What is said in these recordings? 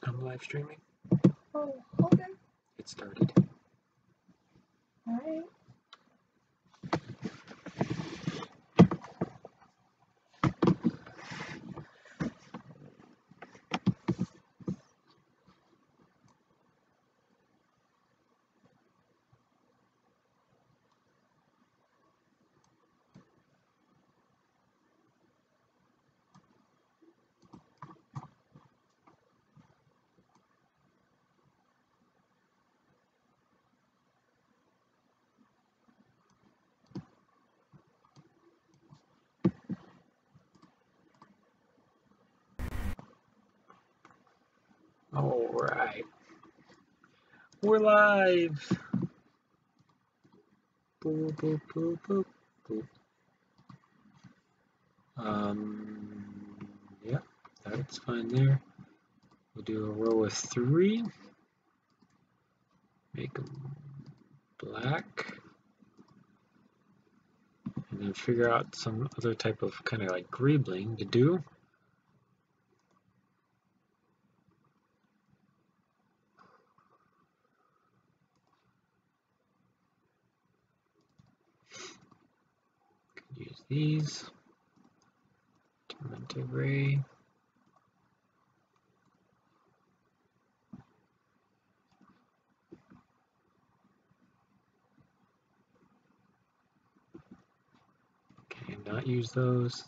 I'm live streaming. Oh, okay. It started. Alright. Alright. We're live. Boop, boop, boop, boop, boop. Yeah, that's fine there. We'll do a row of 3. Make them black. And then figure out some other type of kind of like greebling to do. Use these. Tormented Ray. Okay, not use those.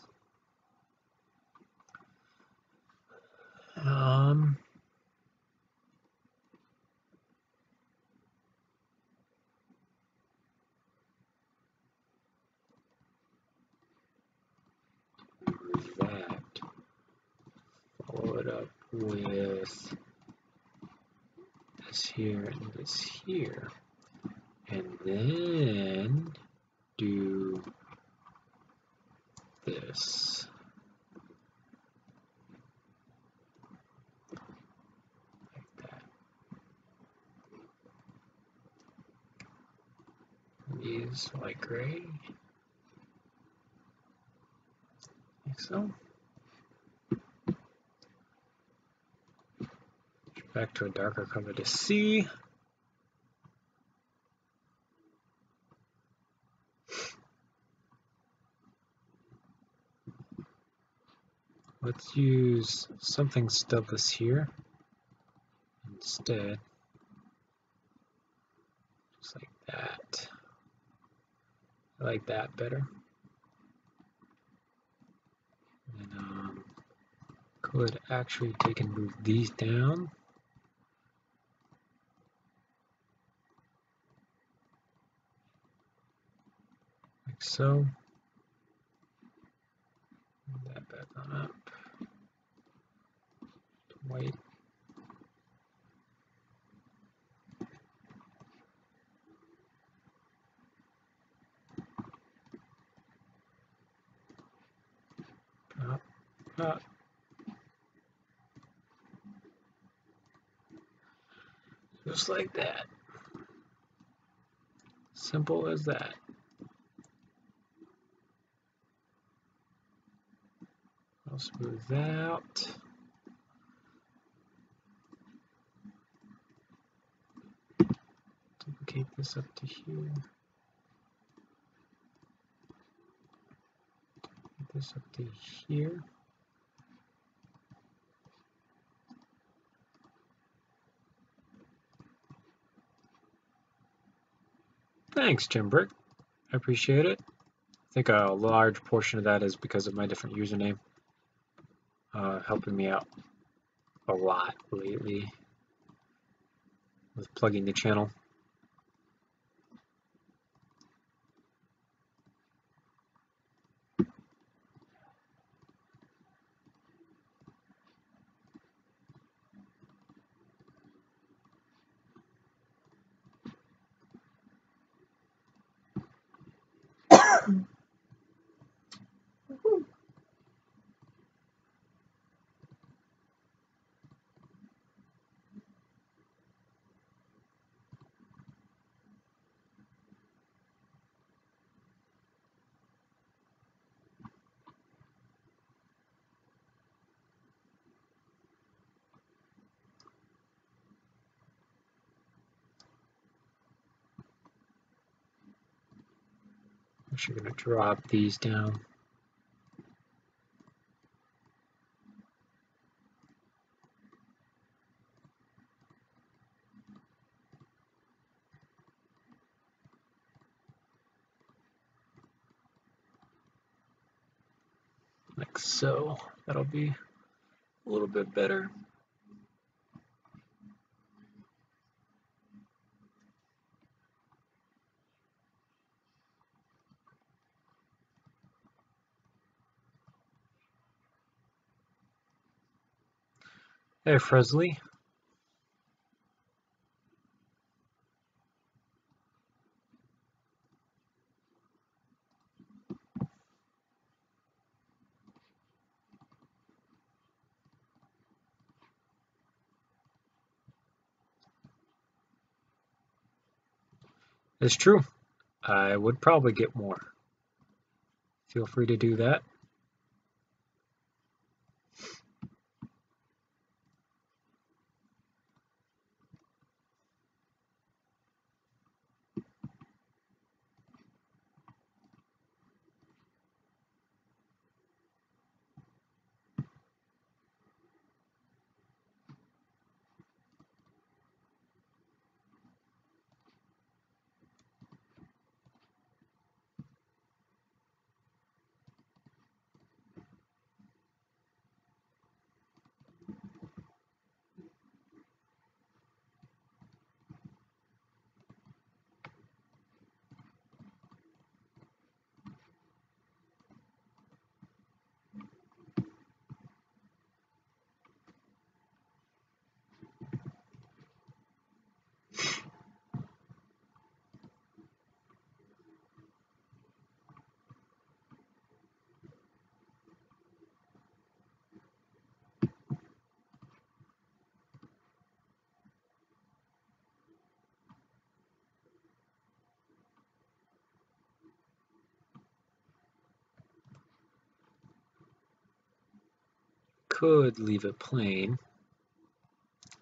That. Follow it up with this here and this here. And then do this. Like that. Use light gray. Like so. Back to a darker color to see. Let's use something stubless here instead. Just like that. I like that better. And could actually take and move these down. Like so. Move that back on up. White. Up, up. Just like that. Simple as that. I'll smooth that out. Duplicate this up to here. Get this up to here. Thanks, Jim Brick. I appreciate it. I think a large portion of that is because of my different username. Helping me out a lot lately with plugging the channel. Actually going to drop these down. Like so. That'll be a little bit better. Hey, Fresley. It's true. I would probably get more. Feel free to do that. Could leave it plain.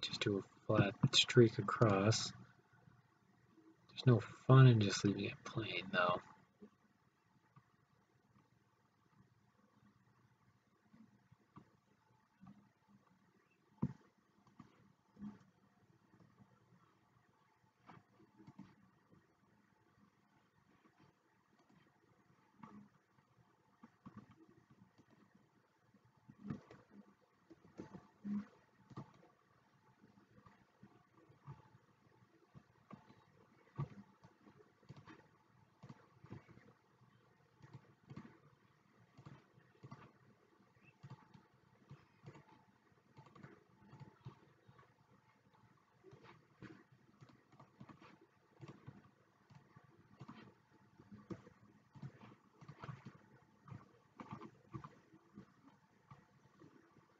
Just do a flat streak across. There's no fun in just leaving it plain, though.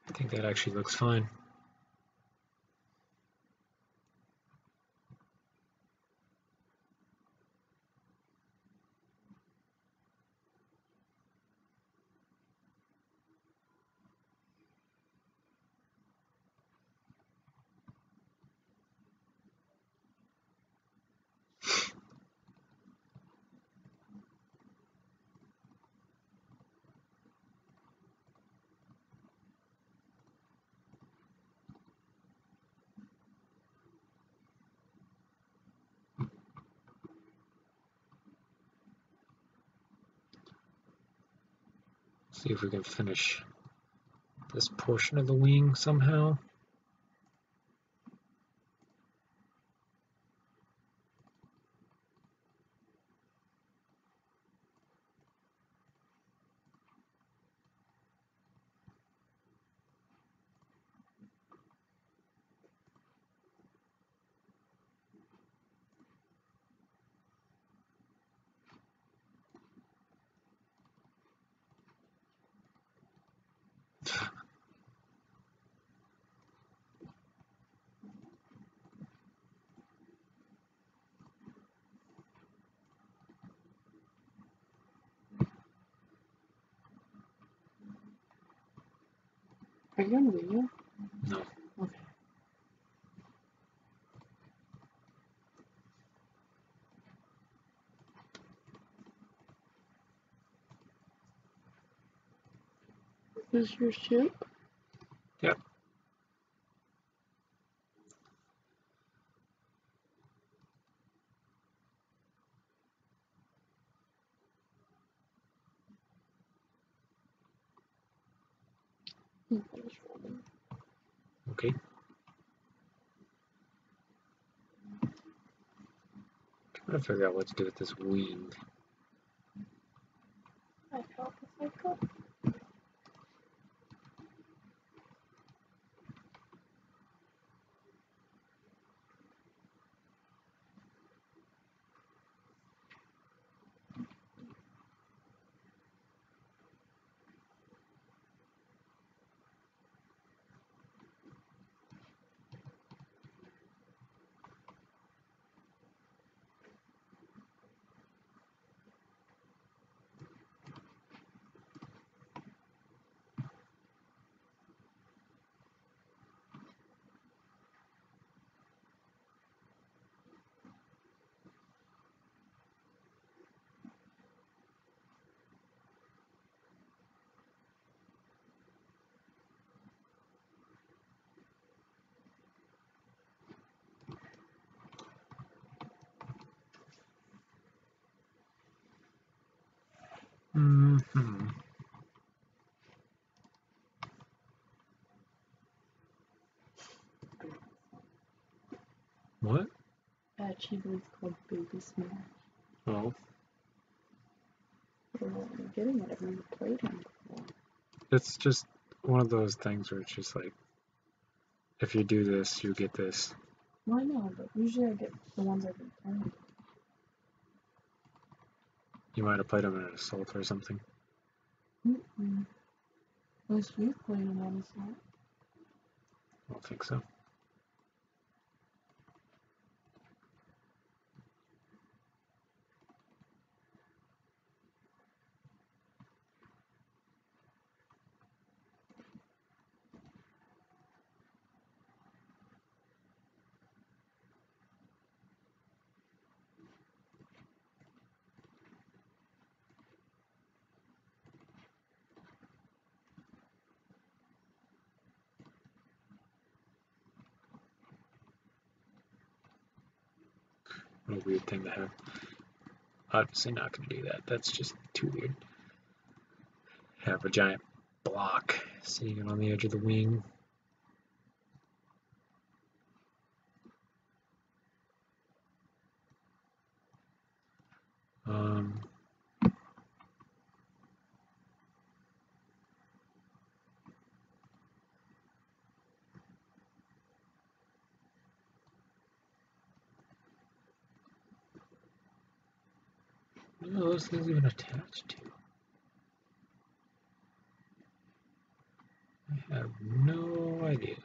I think that actually looks fine. See if we can finish this portion of the wing somehow. Are you on video? No. Okay. Is your ship? Yep. Okay. Trying to figure out what to do with this wing. I felt the cycle. Mm-hmm. What? Achievements called Baby Smash. Oh, Well, you're getting it. I've never played him before. it's just one of those things where it's just like, if you do this, you get this. Well, I know, but usually I get the ones I've been playing. You might have played them in an assault or something. Mm-mm. Unless you've played him on Assault. I don't think so. What a weird thing to have. Obviously not going to do that. That's just too weird. Have a giant block sitting on the edge of the wing. Um, what are those things even attached to? I have no idea.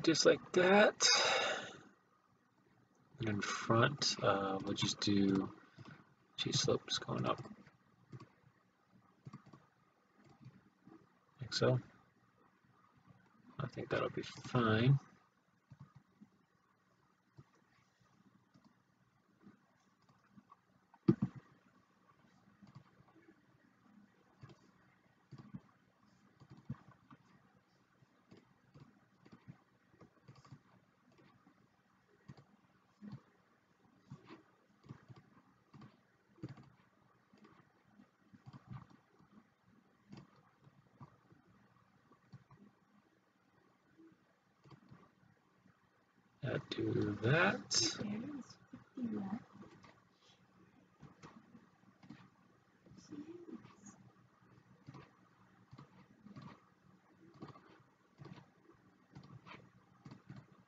just like that. And in front, we'll just do G-slopes going up. Like so. I think that'll be fine. Do that.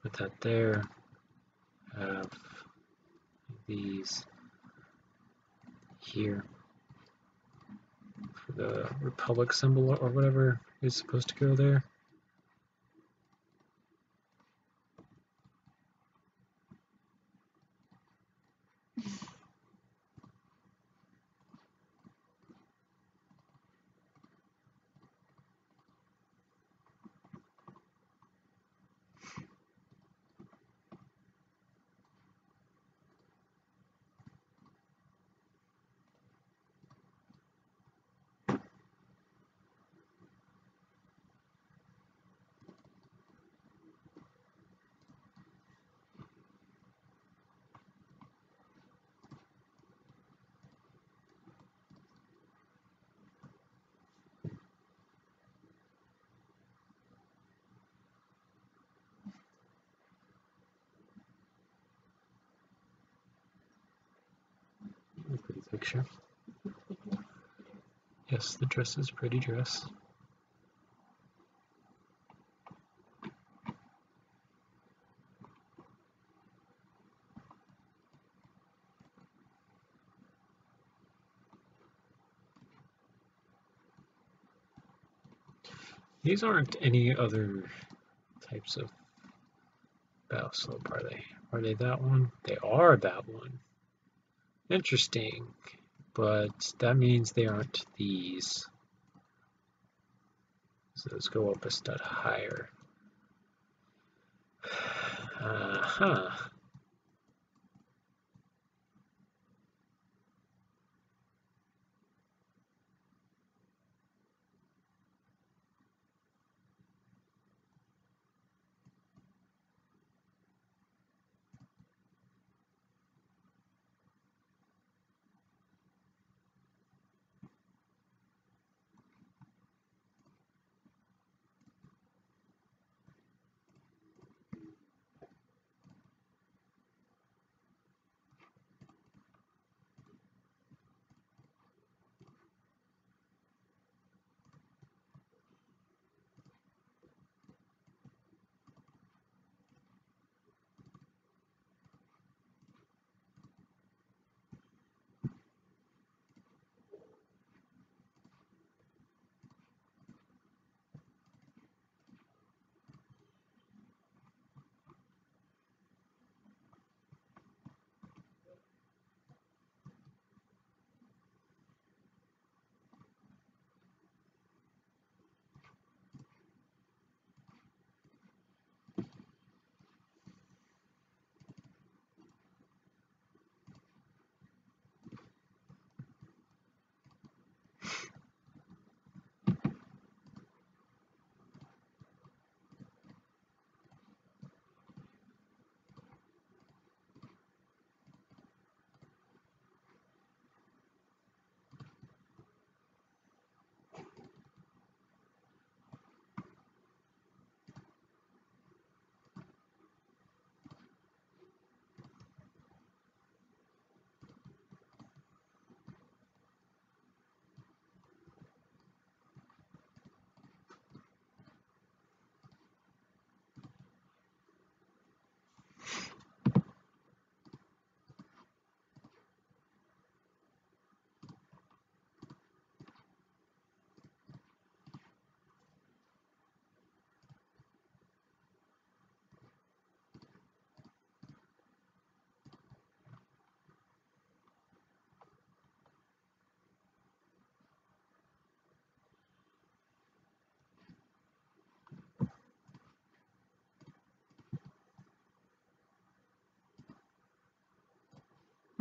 Put that there. Have these here for the Republic symbol or whatever is supposed to go there. Pretty picture. Yes, the dress is a pretty dress. These aren't any other types of bow slope, are they? Are they that one? They are that one. Interesting. But that means they aren't these. So let's go up a stud higher. Uh-huh.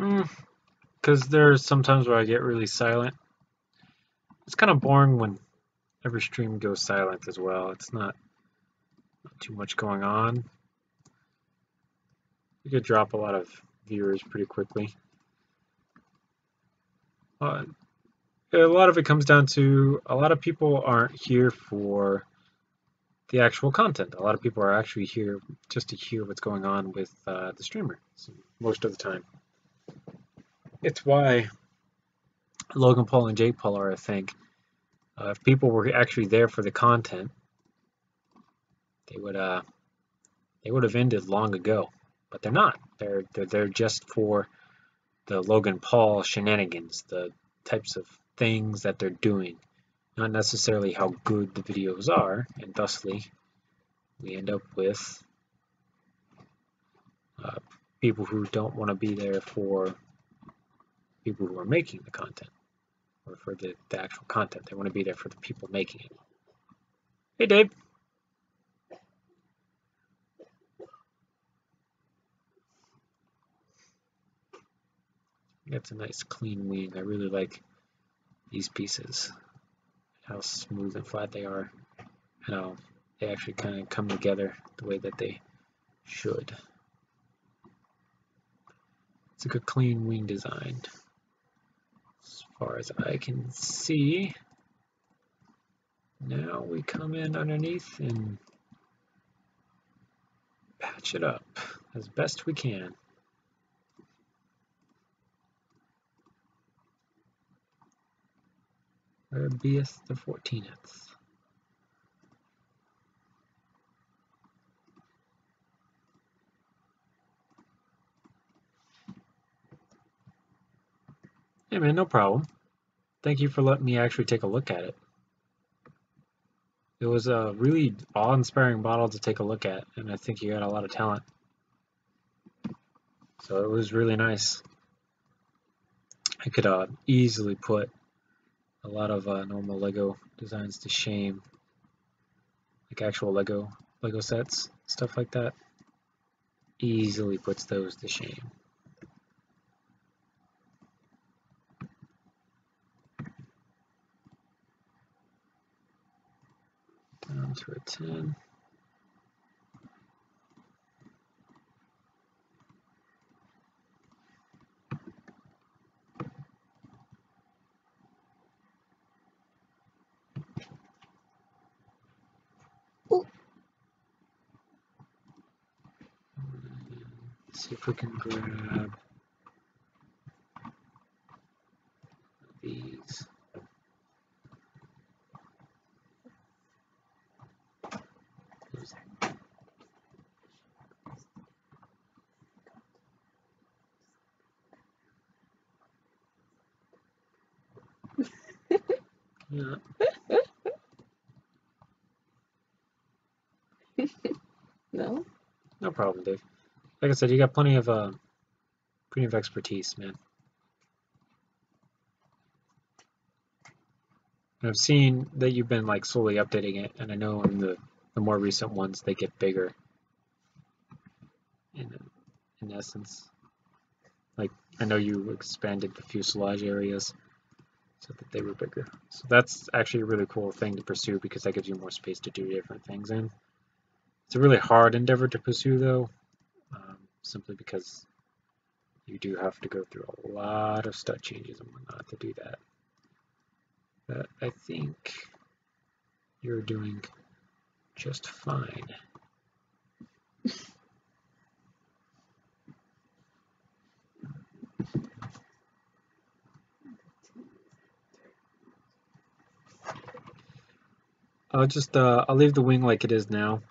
Because there's sometimes where I get really silent. It's kind of boring when every stream goes silent as well. It's not too much going on. You could drop a lot of viewers pretty quickly. A lot of it comes down to a lot of people aren't here for the actual content. A lot of people are actually here just to hear what's going on with the streamer most of the time. It's why Logan Paul and Jake Paul are a thing. If people were actually there for the content, they would have ended long ago. But they're not. They're there just for the Logan Paul shenanigans, the types of things that they're doing, not necessarily how good the videos are, and thusly we end up with people who don't want to be there for people who are making the content, or for the actual content. They want to be there for the people making it. Hey, Dave. That's a nice clean wing. I really like these pieces, how smooth and flat they are, and how they actually kind of come together the way that they should. It's a good clean wing design. As far as I can see, now we come in underneath and patch it up as best we can. Where beeth the 14th? Hey man, no problem. Thank you for letting me actually take a look at it. It was a really awe-inspiring model to take a look at, and I think you got a lot of talent. So it was really nice. I could easily put a lot of normal Lego designs to shame, like actual Lego sets, stuff like that. Easily puts those to shame. Down to a 10. Let's see if we can grab these. Yeah. No? No problem, Dave. Like I said, you got plenty of expertise, man. And I've seen that you've been like slowly updating it, and I know in the more recent ones they get bigger. In essence, like I know you expanded the fuselage areas so that they were bigger. So that's actually a really cool thing to pursue because that gives you more space to do different things in. It's a really hard endeavor to pursue though, simply because you do have to go through a lot of stud changes and whatnot to do that. But I think you're doing just fine. I'll leave the wing like it is now.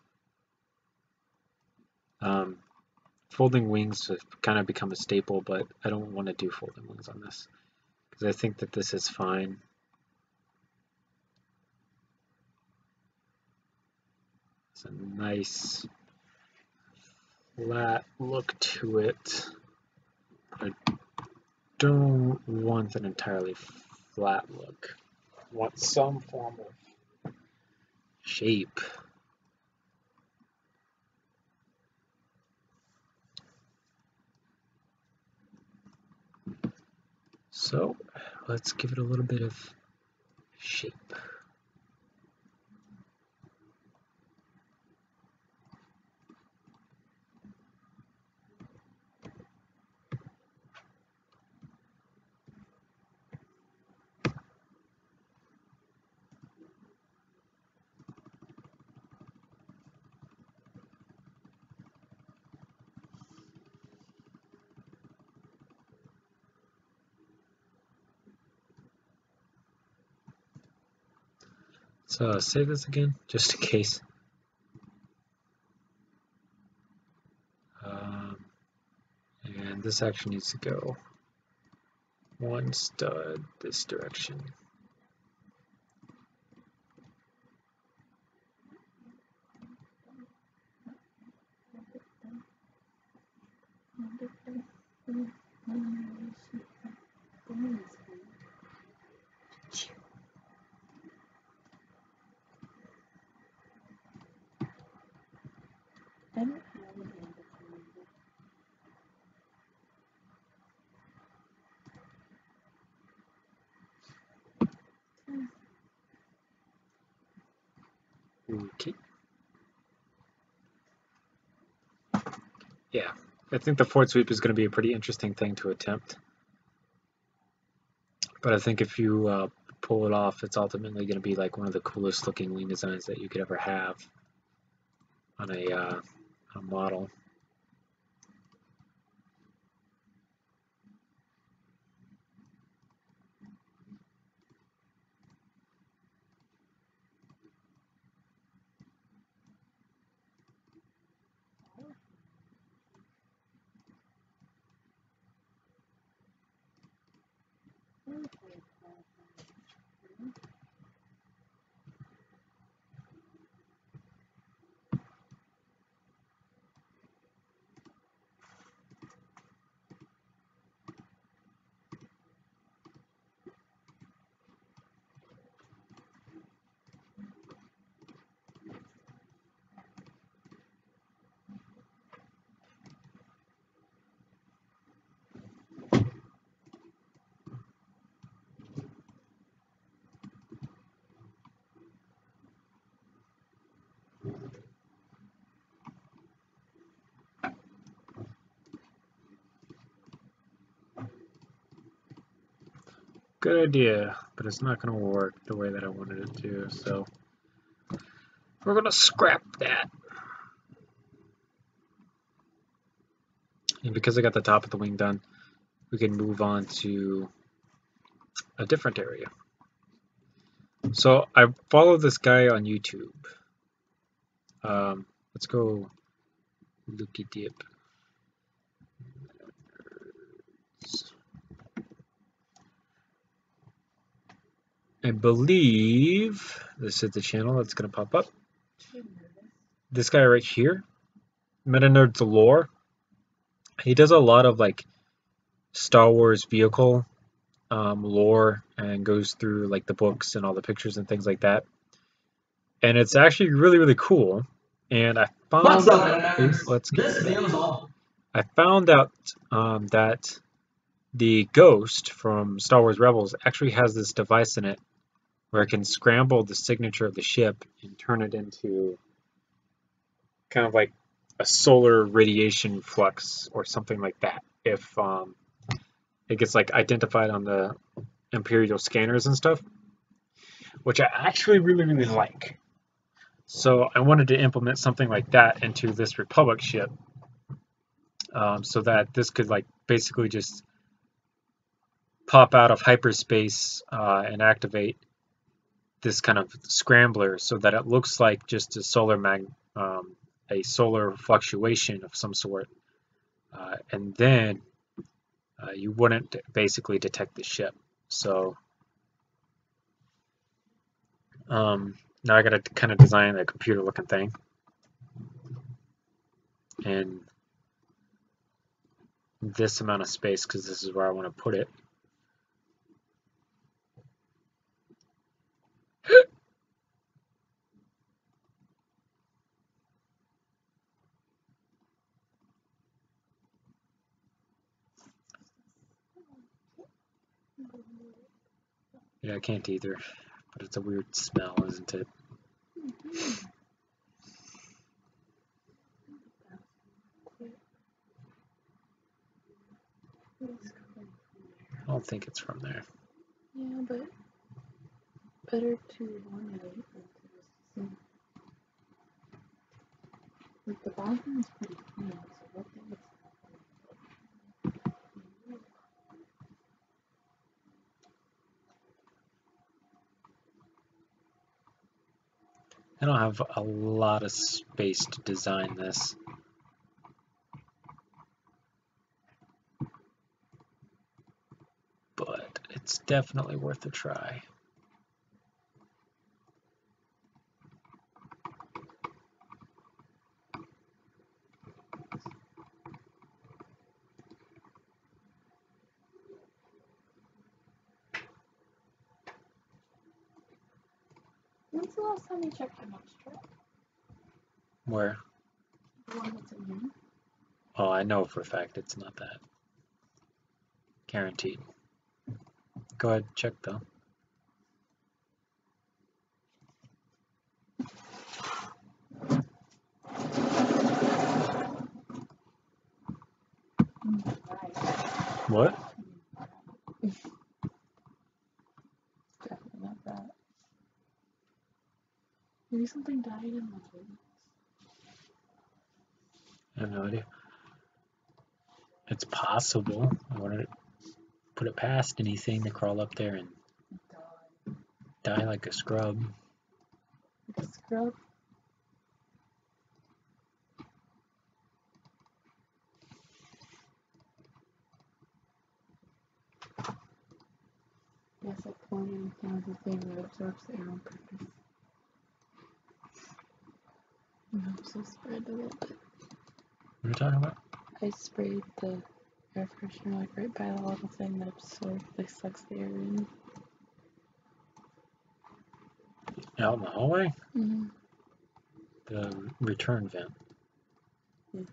Folding wings have kind of become a staple, but I don't want to do folding wings on this because I think that this is fine. It's a nice flat look to it. I don't want an entirely flat look. I want some form of shape. So let's give it a little bit of shape. So save this again, just in case. And this actually needs to go one stud this direction. I don't have an amber. Okay. Yeah, I think the forward sweep is going to be a pretty interesting thing to attempt. But I think if you pull it off, it's ultimately going to be like one of the coolest looking wing designs that you could ever have on a model. Good idea, but it's not going to work the way that I wanted it to, so we're going to scrap that. And because I got the top of the wing done, we can move on to a different area. So I follow this guy on YouTube. Let's go looky dip. I believe this is the channel that's going to pop up. This guy right here, Meta Nerds Lore. He does a lot of like Star Wars vehicle lore and goes through like the books and all the pictures and things like that. And it's actually really cool. And I found What's up, Internet? let's get This rid of video that. is all. I found out that the Ghost from Star Wars Rebels actually has this device in it where it can scramble the signature of the ship and turn it into kind of like a solar radiation flux or something like that. If it gets like identified on the Imperial scanners and stuff, which I actually really like. So I wanted to implement something like that into this Republic ship, so that this could like basically just pop out of hyperspace and activate this kind of scrambler, so that it looks like just a solar fluctuation of some sort, and then you wouldn't basically detect the ship. So now I got to kind of design a computer-looking thing, and this amount of space because this is where I want to put it. Yeah, I can't either. But it's a weird smell, isn't it? I don't think it's from there. Yeah, but better to eliminate than to just assume. Like the bathroom is pretty clean, so I think it's I don't have a lot of space to design this. But it's definitely worth a try. When's the last time you checked your mom's truck? Where? The one that's in here? Oh, I know for a fact it's not that. Guaranteed. Go ahead, check though. What? Definitely not that. Maybe something died in the woods. I have no idea. It's possible. I wouldn't put it past anything to crawl up there and die like a scrub. Like a scrub. Yes, like chlorine is the thing that absorbs the air on purpose. And helps us spread a little bit. What are you talking about? I sprayed the air freshener like right by the little thing that absorbs, like sucks the air in. Out in the hallway? Mm-hmm. The return vent. Yes.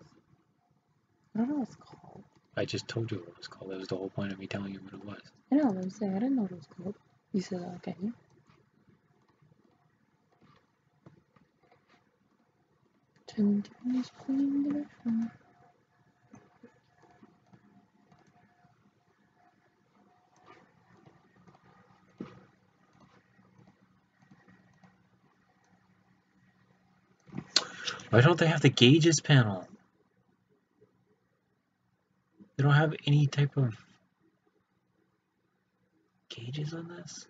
I don't know what it's called. I just told you what it was called. That was the whole point of me telling you what it was. I know what I'm saying. I didn't know what it was called. You said that like I knew. Is playing the bathroom. Why don't they have the gauges panel? They don't have any type of gauges on this?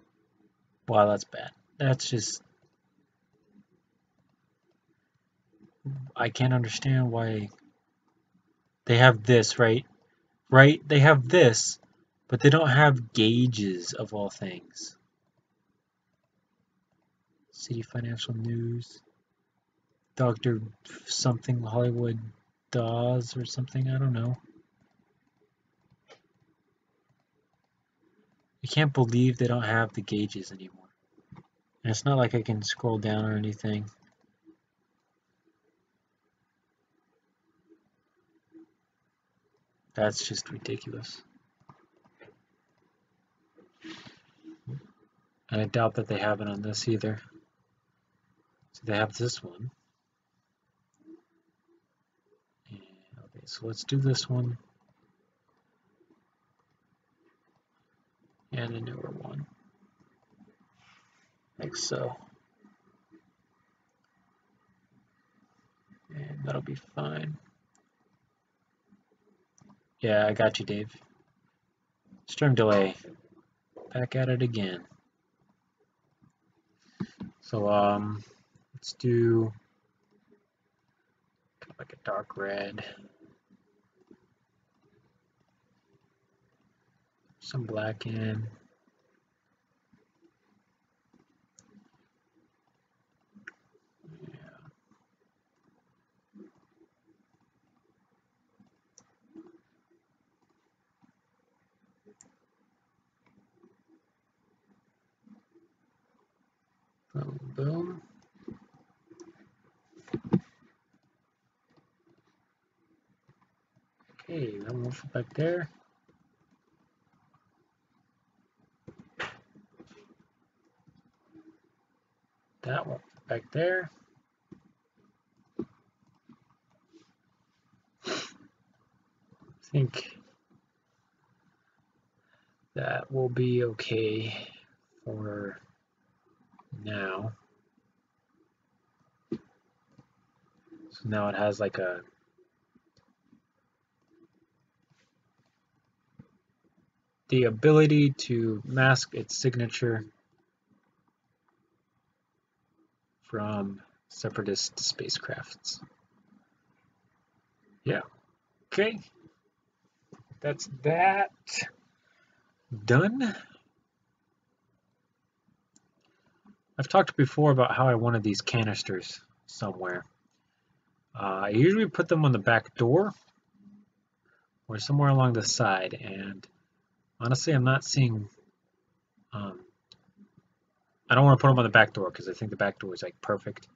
Wow, that's bad. That's just... I can't understand why... They have this, right? Right? They have this, but they don't have gauges of all things. City Financial News. Dr. something Hollywood Dawes or something, I don't know. I can't believe they don't have the gauges anymore. And it's not like I can scroll down or anything. That's just ridiculous. And I doubt that they have it on this either. So they have this one. And, okay, so let's do this one. And a newer one. Like so. And that'll be fine. Yeah, I got you, Dave. Stream delay. Back at it again. So, let's do kind of like a dark red. Some black in. Yeah. Boom, boom. Okay, then we'll put back there. that one back there. I think that will be okay for now. So now it has like the ability to mask its signature from separatist spacecrafts. Yeah, okay. That's that done. I've talked before about how I wanted these canisters somewhere. I usually put them on the back door or somewhere along the side, and honestly, I'm not seeing. I don't want to put them on the back door because I think the back door is like perfect.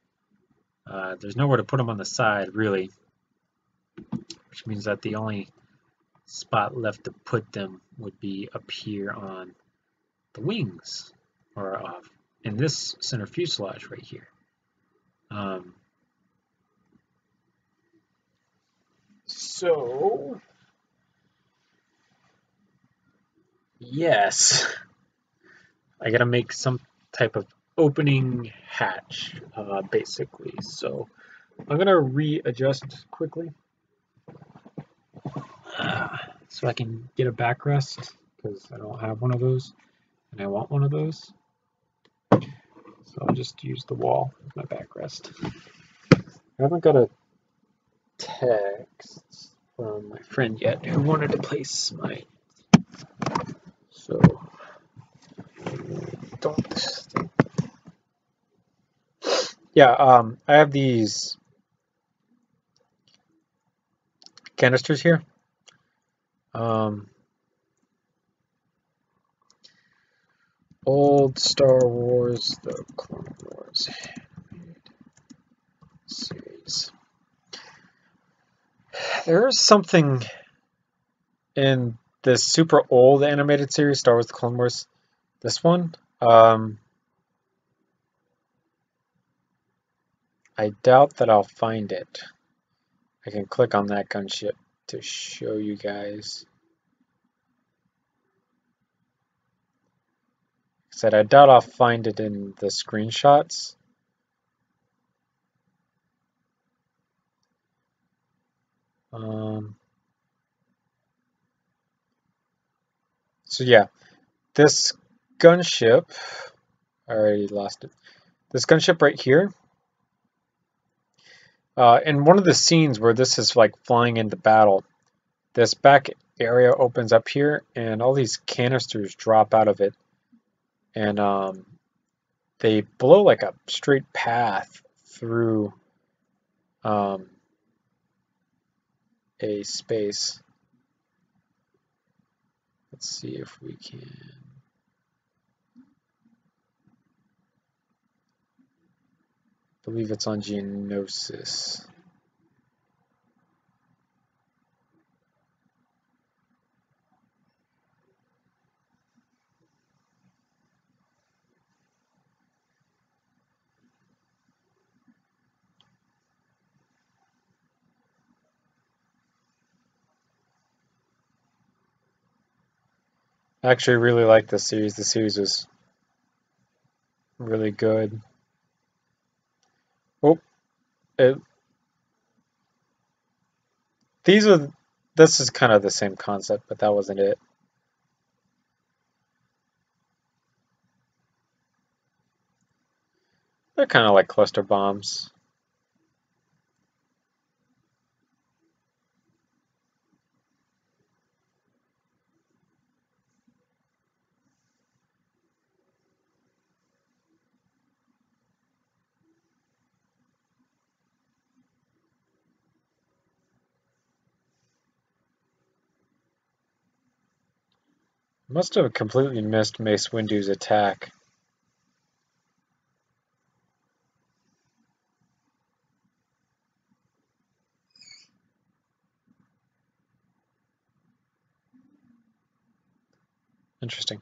There's nowhere to put them on the side, really, which means that the only spot left to put them would be up here on the wings, or in this center fuselage right here. So, yes, I gotta make some type of opening hatch, basically. So I'm gonna readjust quickly so I can get a backrest because I don't have one of those and I want one of those. So I'll just use the wall as my backrest. I haven't got a text from my friend yet who wanted to place my. So don't. Yeah, I have these canisters here. Old Star Wars, the Clone Wars series. There's something in this super old animated series, Star Wars, the Clone Wars. This one, I doubt that I'll find it. I can click on that gunship to show you guys. I said I doubt I'll find it in the screenshots. So yeah, this gunship, I already lost it. This gunship right here, in one of the scenes where this is like flying into battle, this back area opens up here and all these canisters drop out of it, and they blow like a straight path through a space. Let's see if we can. I believe it's on Geonosis. I actually really like this series. The series was really good. Oh, this is kind of the same concept, but that wasn't it. They're kind of like cluster bombs. Must have completely missed Mace Windu's attack. Interesting.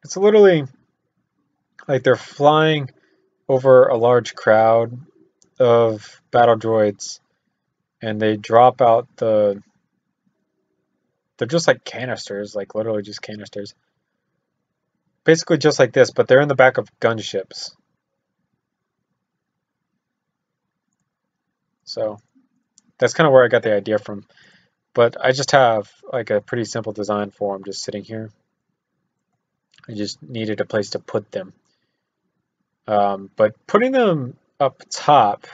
It's literally like they're flying over a large crowd of battle droids, and they drop out the. They're just like canisters, like literally just canisters. Basically just like this, but they're in the back of gunships. So that's kind of where I got the idea from. But I just have like a pretty simple design for them just sitting here. I just needed a place to put them. But putting them up top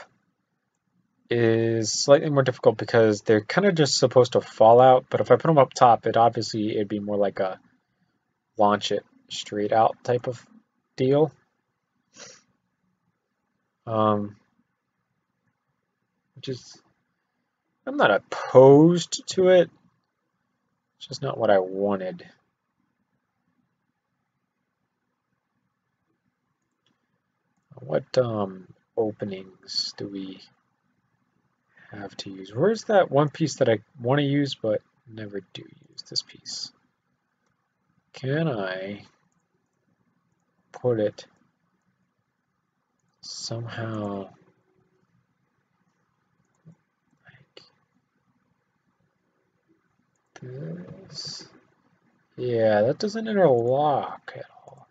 is slightly more difficult because they're kind of just supposed to fall out. But if I put them up top, it'd be more like a launch it straight out type of deal. Which is, I'm not opposed to it. It's just not what I wanted. What openings do we have to use? Where's that one piece that I want to use but never do use? This piece. Can I put it somehow like this? Yeah, that doesn't interlock at all.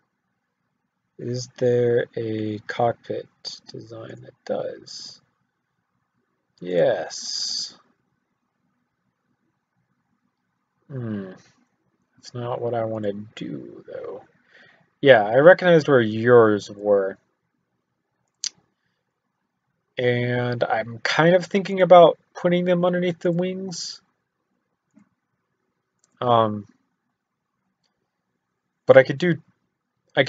Is there a cockpit design that does? Yes. That's not what I want to do, though. Yeah, I recognized where yours were. And I'm kind of thinking about putting them underneath the wings. But I could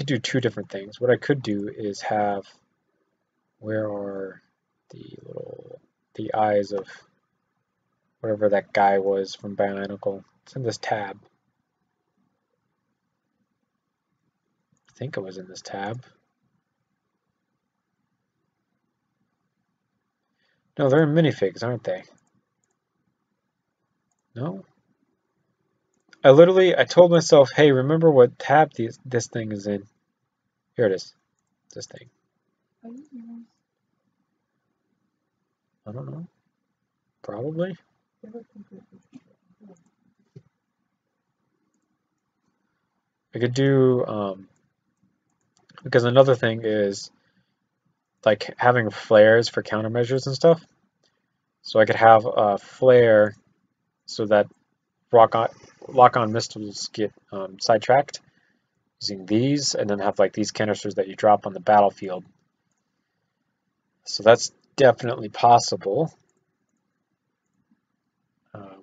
do two different things. What I could do is have, where are the eyes of whatever that guy was from Bionicle? It's in this tab. I think it was in this tab. No, they're in minifigs, aren't they? No? I told myself, hey, remember what tab this thing is in. Here it is. This thing. I don't know. Probably. I could do, because another thing is like having flares for countermeasures and stuff. So I could have a flare so that lock-on missiles get sidetracked using these, and then have like these canisters that you drop on the battlefield. So that's definitely possible.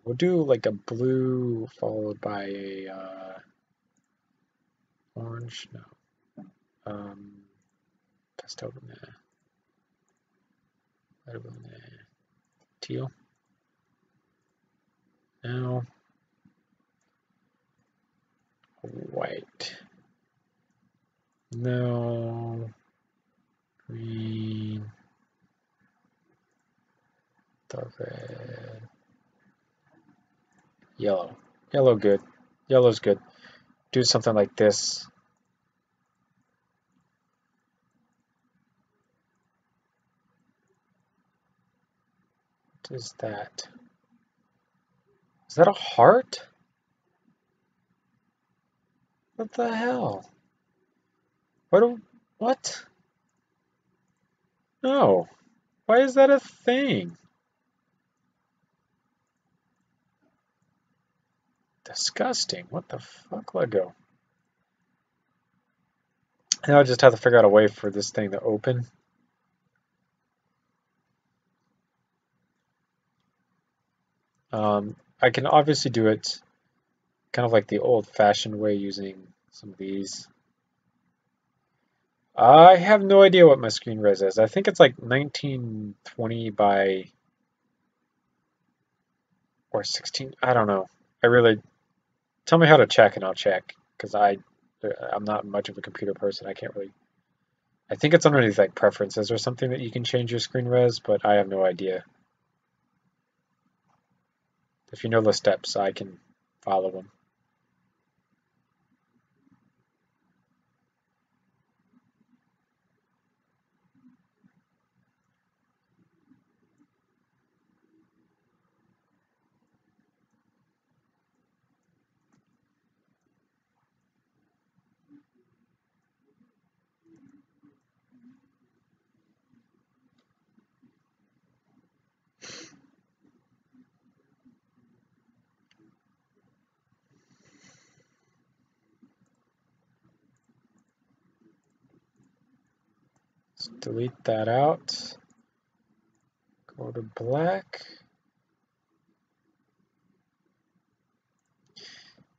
We'll do like a blue followed by a orange. No. Pastel banana. Red banana. Teal. Now white. No. Green. The red. Yellow. Yellow good. Yellow's good. Do something like this. What is that? Is that a heart? What the hell? What? No. Why is that a thing? Disgusting. What the fuck, Lego? Now I just have to figure out a way for this thing to open. I can obviously do it kind of like the old-fashioned way using some of these. I have no idea what my screen res is. I think it's like 1920 by or 16. I don't know. Tell me how to check and I'll check, because I'm not much of a computer person. I can't really. I think it's underneath like preferences or something that you can change your screen res, but I have no idea. If you know the steps, I can follow them. Let's delete that out. Go to black.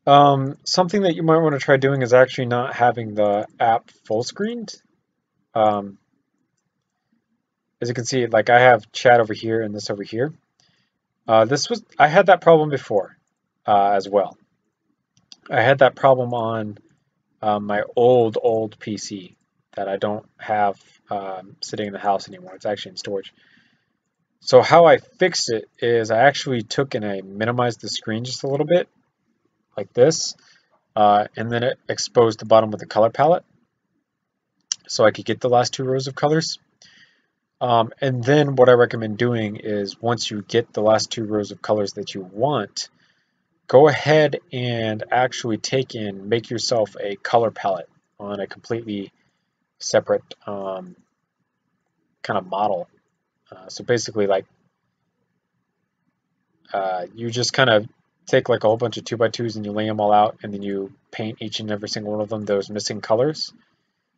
Something that you might want to try doing is actually not having the app full screened. As you can see, like I have chat over here and this over here. I had that problem before as well. I had that problem on my old PC that I don't have sitting in the house anymore. It's actually in storage. So how I fixed it is I actually took and I minimized the screen just a little bit, like this, and then it exposed the bottom of the color palette so I could get the last 2 rows of colors. And then what I recommend doing is once you get the last 2 rows of colors that you want, go ahead and actually make yourself a color palette on a completely separate kind of model. So basically, like you just kind of take like a whole bunch of 2x2s and you lay them all out, and then you paint each and every single one of them those missing colors.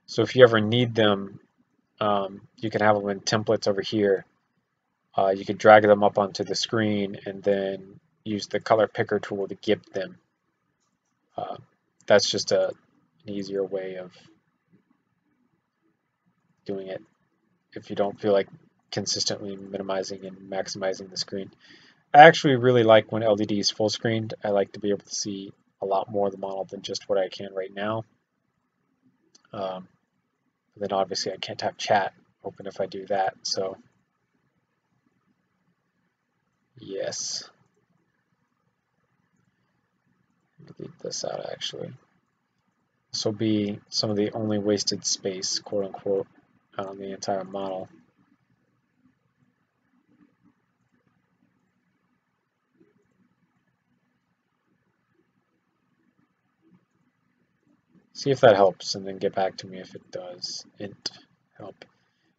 So if you ever need them, you can have them in templates over here. You could drag them up onto the screen and then use the color picker tool to get them. That's just an easier way of doing it if you don't feel like consistently minimizing and maximizing the screen. I actually really like when LDD is full screened. I like to be able to see a lot more of the model than just what I can right now. Then obviously I can't have chat open if I do that, so yes. Delete this out actually. This will be some of the only wasted space, quote unquote, on the entire model. See if that helps and then get back to me if it does. Int help.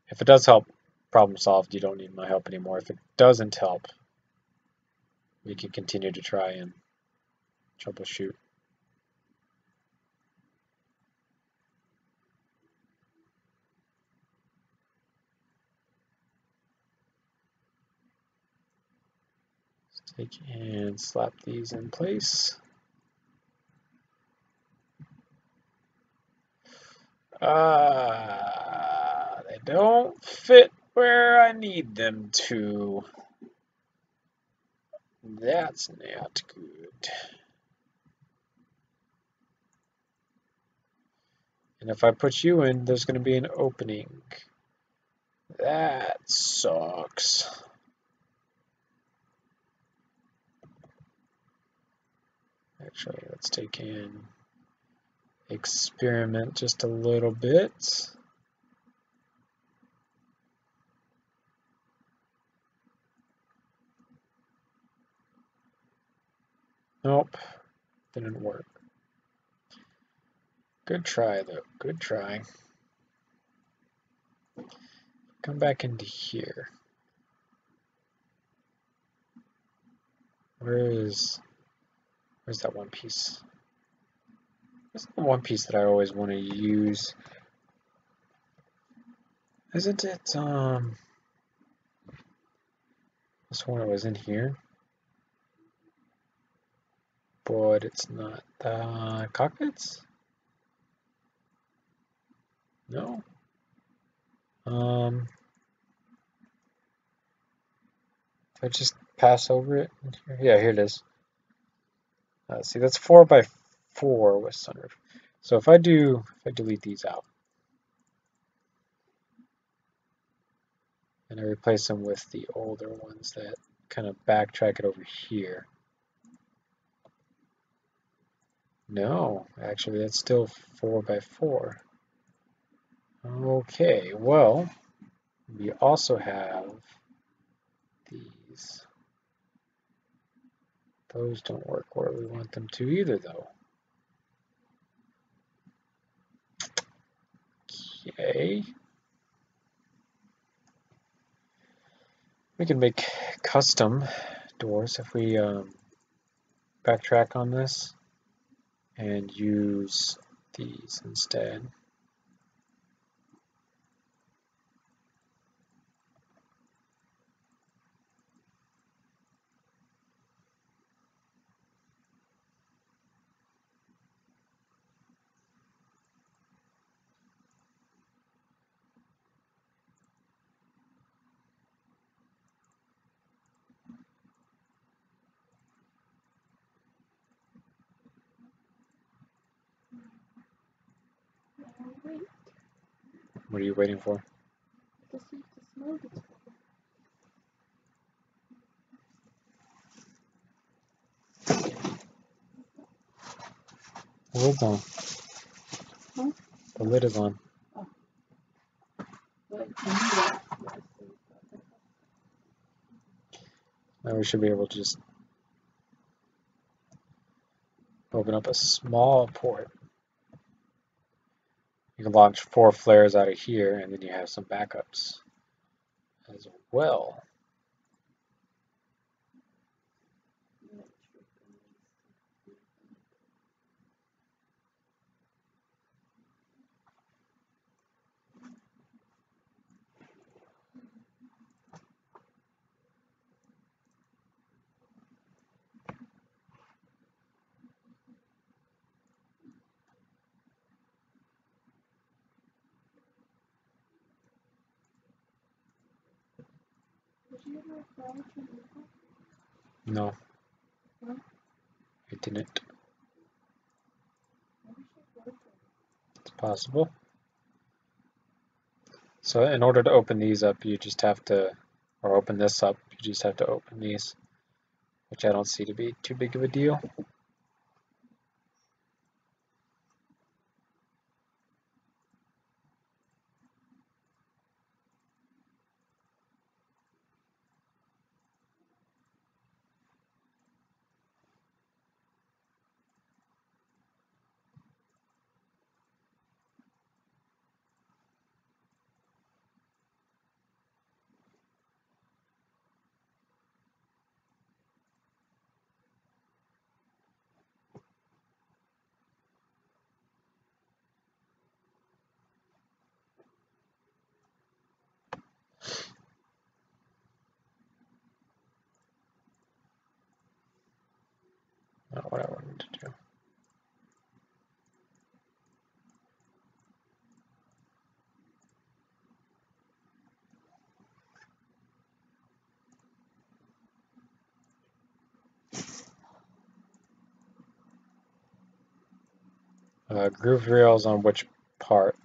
If it does help, problem solved. You don't need my help anymore. If it doesn't help, we can continue to try and troubleshoot. Let's take and slap these in place. They don't fit where I need them to. That's not good. And if I put you in, there's going to be an opening. That sucks. Actually, let's take in experiment just a little bit. Nope, didn't work. Good try though, good try. Come back into here. Where's that one piece? Where's the one piece that I always want to use? Isn't it this one that was in here? But it's not. Cockpits? No. If I just pass over it, yeah, here it is. See, that's 4x4 with sunroof. So if I delete these out and I replace them with the older ones that kind of backtrack it over here. No, actually that's still 4x4. Okay, well, we also have these. Those don't work where we want them to either, though. Okay. We can make custom doors if we backtrack on this and use these instead. Wait, What are you waiting for? to see if the snow gets The lid's on. Huh? The lid is on. Now we should be able to just open up a small port. You can launch 4 flares out of here, and then you have some backups as well. No, it didn't. It's possible. So in order to open these up, you just have to, or open this up, you just have to open these, which I don't see to be too big of a deal. Not what I wanted to do. Groove rails on which part?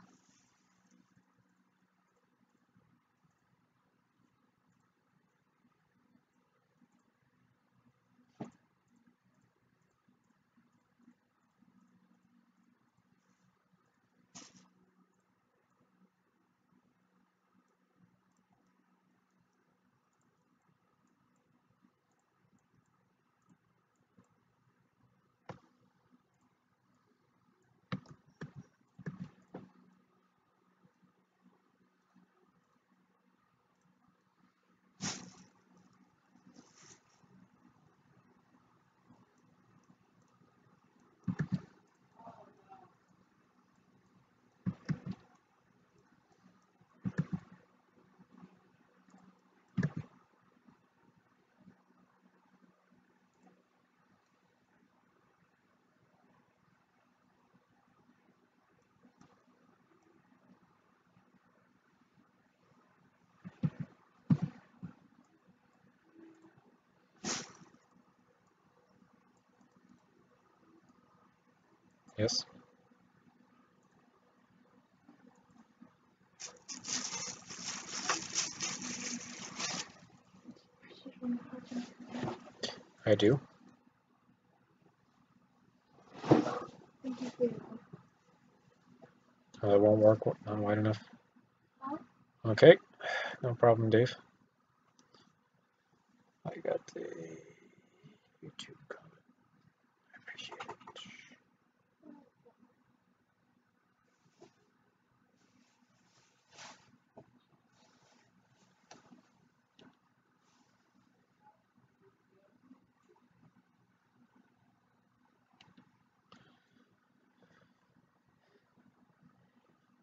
Yes. I do. That won't work, not wide enough. Okay, no problem, Dave. I got the YouTube comment. I appreciate it.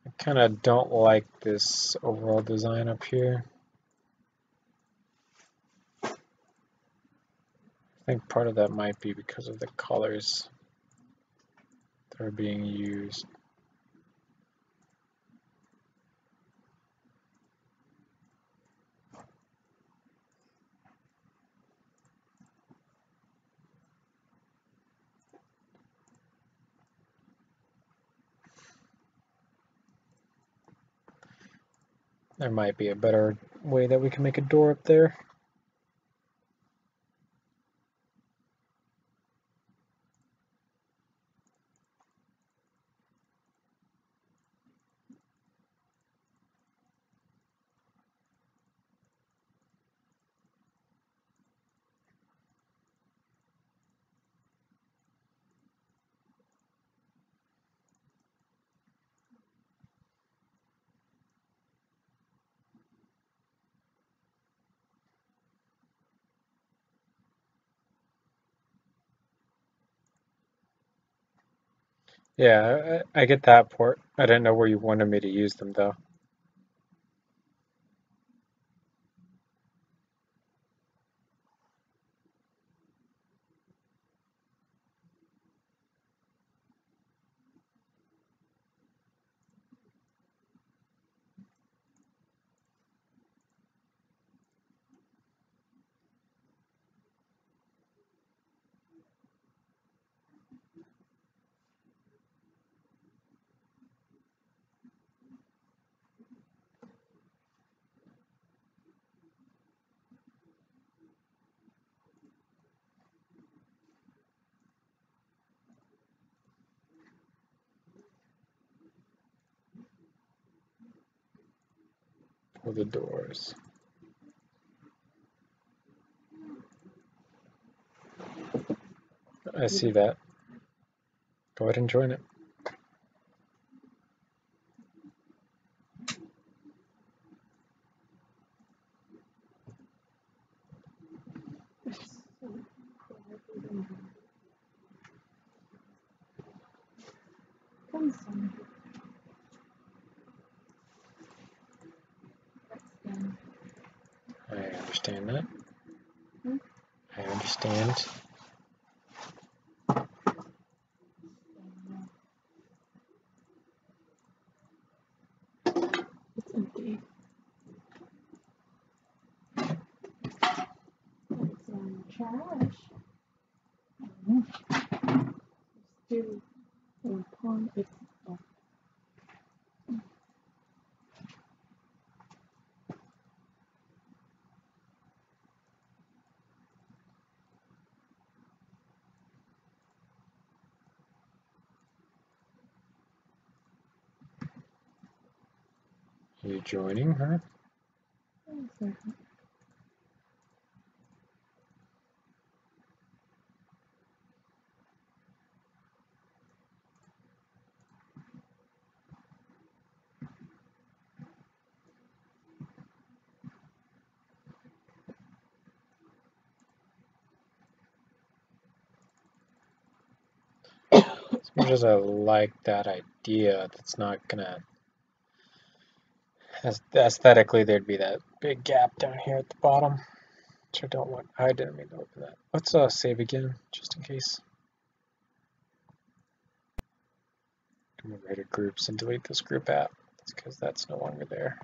I kind of don't like this overall design up here. I think part of that might be because of the colors that are being used. There might be a better way that we can make a door up there. Yeah, I get that port. I didn't know where you wanted me to use them though. For the doors. I see that. Go ahead and join it. I understand that. I understand. It's empty. It's trash. Still upon its own. Are you joining her? One second. As much as I like that idea, that's not gonna. Aesthetically, there'd be that big gap down here at the bottom, which I don't want. I didn't mean to open that. Let's save again, just in case. Come over to groups and delete this group app, because that's no longer there.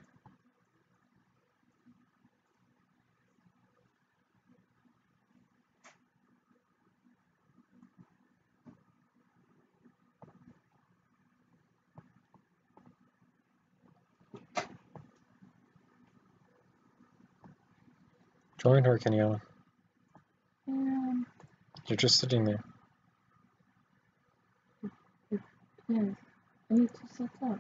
Join her, Kenyatta. You're just sitting there. Yes. I need to set up.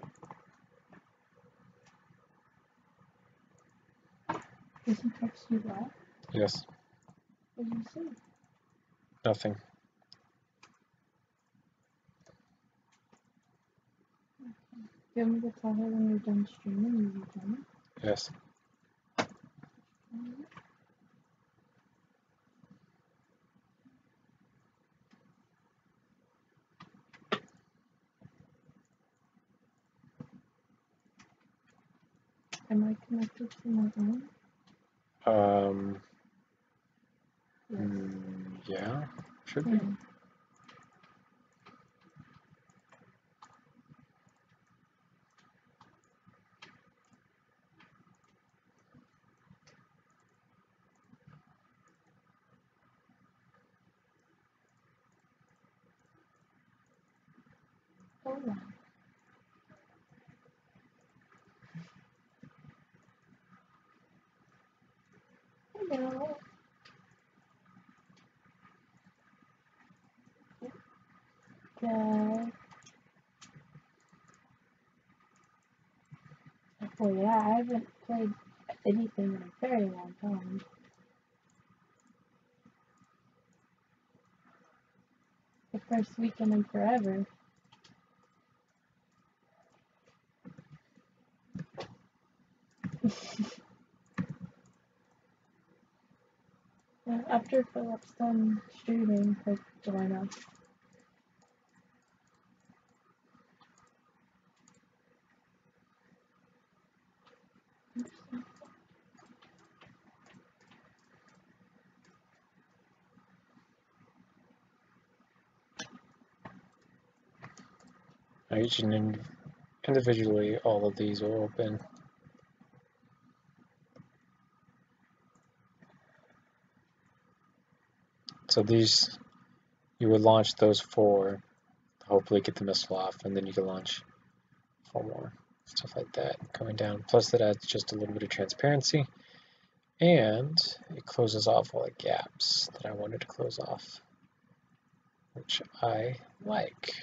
Does he text you back? Yes. What did you say? Nothing. Do you want me to tell her when you're done streaming and you're done? Yes. Am I connected to my own? Yes. Yeah, should be. Hold on. Oh yeah, I haven't played anything in a very long time. The first weekend in forever. Yeah, after Philip's done streaming, he'll join us. Each individually, all of these will open. So these, you would launch those 4, hopefully get the missile off, and then you can launch 4 more. Stuff like that coming down. Plus that adds just a little bit of transparency, and it closes off all the gaps that I wanted to close off, which I like.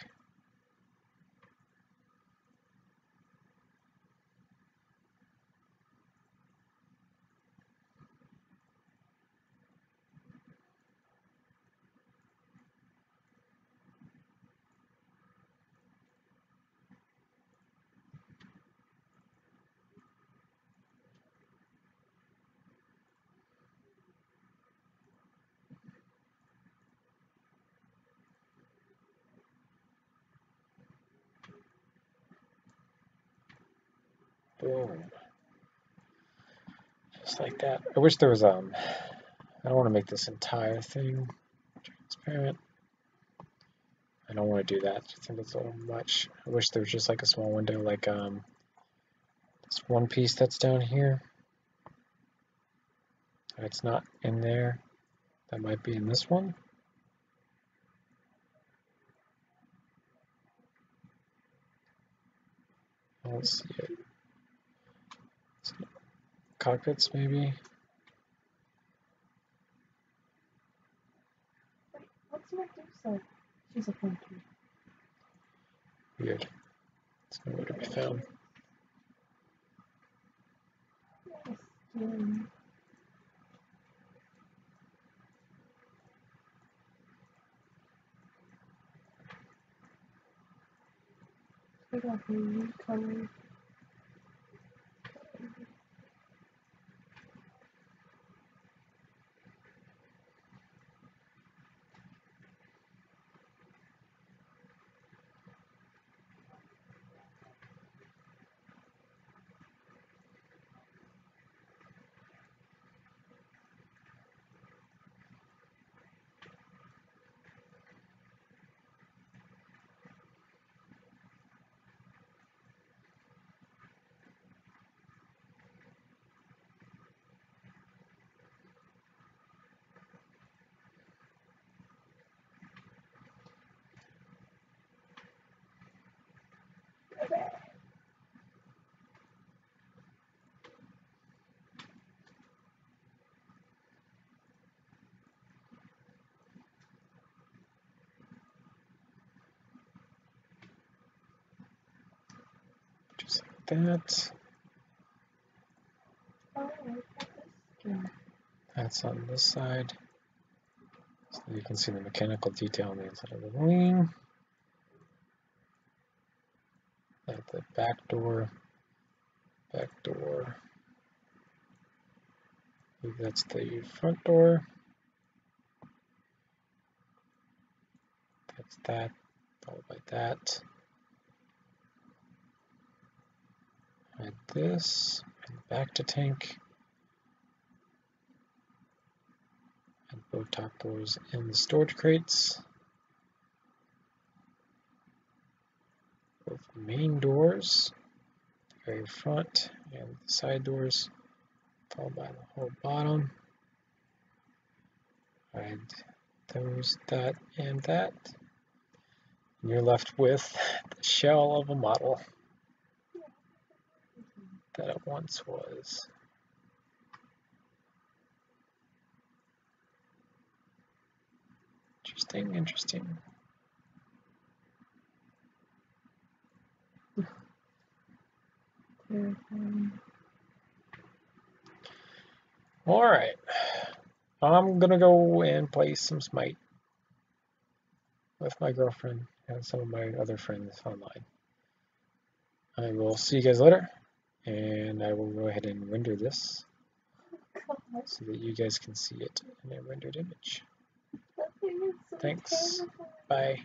Boom. Just like that. I wish there was, I don't want to make this entire thing transparent. I don't want to do that. I think it's a little much. I wish there was just like a small window, like this one piece that's down here. It's not in there. That might be in this one. I don't see it. Cockpits, maybe? Wait, what's Medusa? She's a funky. Weird. It's nowhere to be found. Yes, yeah. I got the new color. Just like that. Oh, I got this skin. That's on this side. So you can see the mechanical detail on the inside of the wing. At the back door. Back door. I believe that's the front door. That's that, followed by that. Add this, and back to tank. And both top doors in the storage crates. Both main doors, the very front, and the side doors, followed by the whole bottom. Add those, that, and that. And you're left with the shell of a model that it once was. Interesting, interesting. Alright. I'm gonna go and play some Smite with my girlfriend and some of my other friends online. I will see you guys later, and I will go ahead and render this so that you guys can see it in a rendered image. Thanks. Bye.